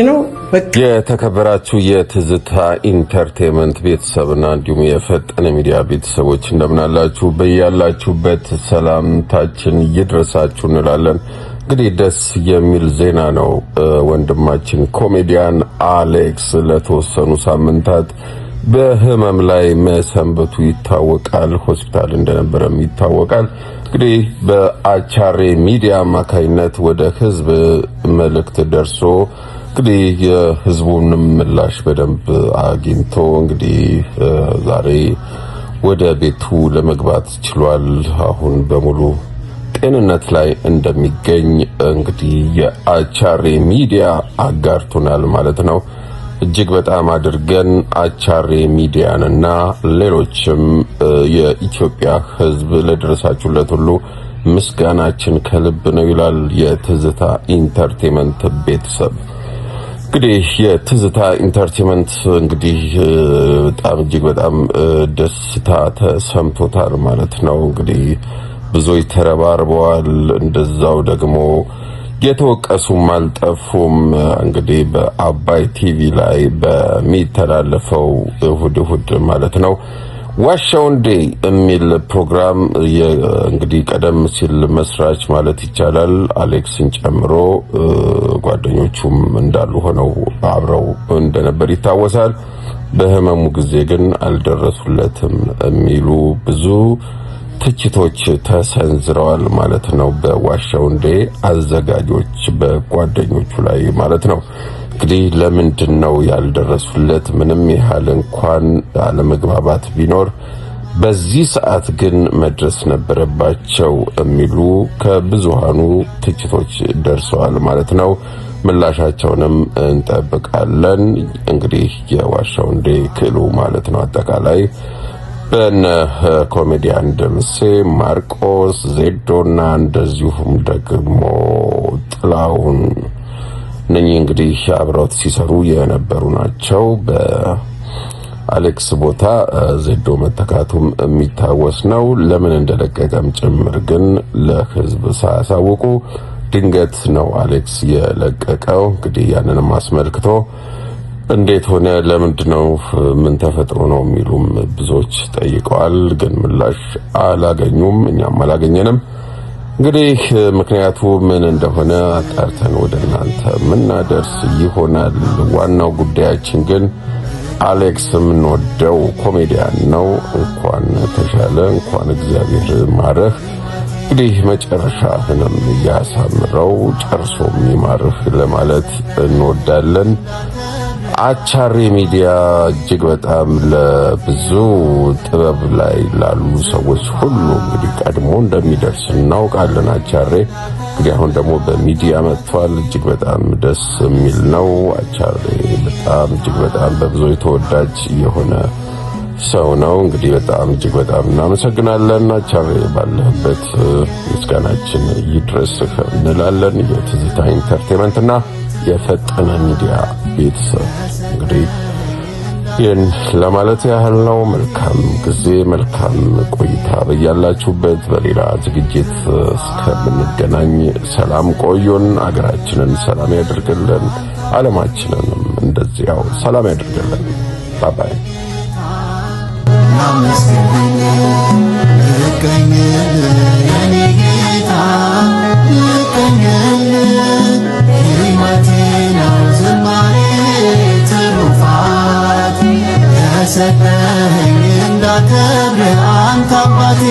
ነው። የተከበራችሁ የትዝታ ኢንተርቴይንመንት ቤተሰብና እንዲሁም የፈጠነ ሚዲያ ቤተሰቦች እንደምናላችሁ በያላችሁበት ሰላምታችን ይድረሳችሁ እንላለን። እንግዲህ ደስ የሚል ዜና ነው። ወንድማችን ኮሜዲያን አሌክስ ለተወሰኑ ሳምንታት በህመም ላይ መሰንበቱ ይታወቃል። ሆስፒታል እንደነበረም ይታወቃል። እንግዲህ በአቻሬ ሚዲያ አማካይነት ወደ ህዝብ መልእክት ደርሶ እንግዲህ የህዝቡን ምላሽ በደንብ አግኝቶ እንግዲህ ዛሬ ወደ ቤቱ ለመግባት ችሏል። አሁን በሙሉ ጤንነት ላይ እንደሚገኝ እንግዲህ የአቻሬ ሚዲያ አጋርቶናል ማለት ነው። እጅግ በጣም አድርገን አቻሬ ሚዲያንና ሌሎችም የኢትዮጵያ ህዝብ ለደረሳችሁለት ሁሉ ምስጋናችን ከልብ ነው ይላል የትዝታ ኢንተርቴይንመንት ቤተሰብ። እንግዲህ የትዝታ ኢንተርቴይንመንት እንግዲህ በጣም እጅግ በጣም ደስታ ተሰምቶታል ማለት ነው። እንግዲህ ብዙዎች ተረባርበዋል። እንደዛው ደግሞ የተወቀሱም አልጠፉም። እንግዲህ በአባይ ቲቪ ላይ በሚተላለፈው እሁድ ማለት ነው ዋሻው እንዴ የሚል ፕሮግራም እንግዲህ ቀደም ሲል መስራች ማለት ይቻላል አሌክስን ጨምሮ ጓደኞቹም እንዳሉ ሆነው አብረው እንደነበር ይታወሳል። በህመሙ ጊዜ ግን አልደረሱለትም የሚሉ ብዙ ትችቶች ተሰንዝረዋል ማለት ነው። በዋሻው እንዴ አዘጋጆች በጓደኞቹ ላይ ማለት ነው። እንግዲህ ለምንድነው ያልደረሱለት? ምንም ያህል እንኳን አለመግባባት ቢኖር በዚህ ሰዓት ግን መድረስ ነበረባቸው የሚሉ ከብዙሃኑ ትችቶች ደርሰዋል ማለት ነው። ምላሻቸውንም እንጠብቃለን። እንግዲህ የዋሻው እንዴ ክሉ ማለት ነው አጠቃላይ በነ ኮሜዲያን ደምሴ ማርቆስ ዜዶና እንደዚሁም ደግሞ ጥላውን ነኝ እንግዲህ አብረውት ሲሰሩ የነበሩ ናቸው። በአሌክስ ቦታ ዜዶ መተካቱም የሚታወስ ነው። ለምን እንደለቀቀም ጭምር ግን ለህዝብ ሳያሳውቁ ድንገት ነው አሌክስ የለቀቀው። እንግዲህ ያንንም አስመልክቶ እንዴት ሆነ፣ ለምንድነው፣ ምን ተፈጥሮ ነው የሚሉም ብዙዎች ጠይቀዋል። ግን ምላሽ አላገኙም፣ እኛም አላገኘንም። እንግዲህ ምክንያቱ ምን እንደሆነ አጣርተን ወደ እናንተ ምናደርስ ይሆናል። ዋናው ጉዳያችን ግን አሌክስ የምንወደው ኮሜዲያን ነው። እንኳን ተሻለ፣ እንኳን እግዚአብሔር ማረህ። እንግዲህ መጨረሻህንም ያሳምረው፣ ጨርሶም ይማርህ ለማለት እንወዳለን። አቻሬ ሚዲያ እጅግ በጣም ለብዙ ጥበብ ላይ ላሉ ሰዎች ሁሉ እንግዲህ ቀድሞ እንደሚደርስ እናውቃለን። አቻሬ እንግዲህ አሁን ደግሞ በሚዲያ መጥቷል። እጅግ በጣም ደስ የሚል ነው። አቻሬ በጣም እጅግ በጣም በብዙዎች ተወዳጅ የሆነ ሰው ነው። እንግዲህ በጣም እጅግ በጣም እናመሰግናለን። አቻሬ ባለህበት ምስጋናችን ይድረስህ እንላለን። የትዝታ ኢንተርቴይንመንትና የፈጠነ ሚዲያ ቤተሰብ እንግዲህ ይህን ለማለት ያህል ነው። መልካም ጊዜ፣ መልካም ቆይታ በያላችሁበት። በሌላ ዝግጅት እስከምንገናኝ ሰላም ቆዩን። አገራችንን ሰላም ያድርግልን፣ ዓለማችንንም እንደዚያው ሰላም ያድርግልን። ባባይ ሰጠኸኝ እንዳከብር አንተ አባቴ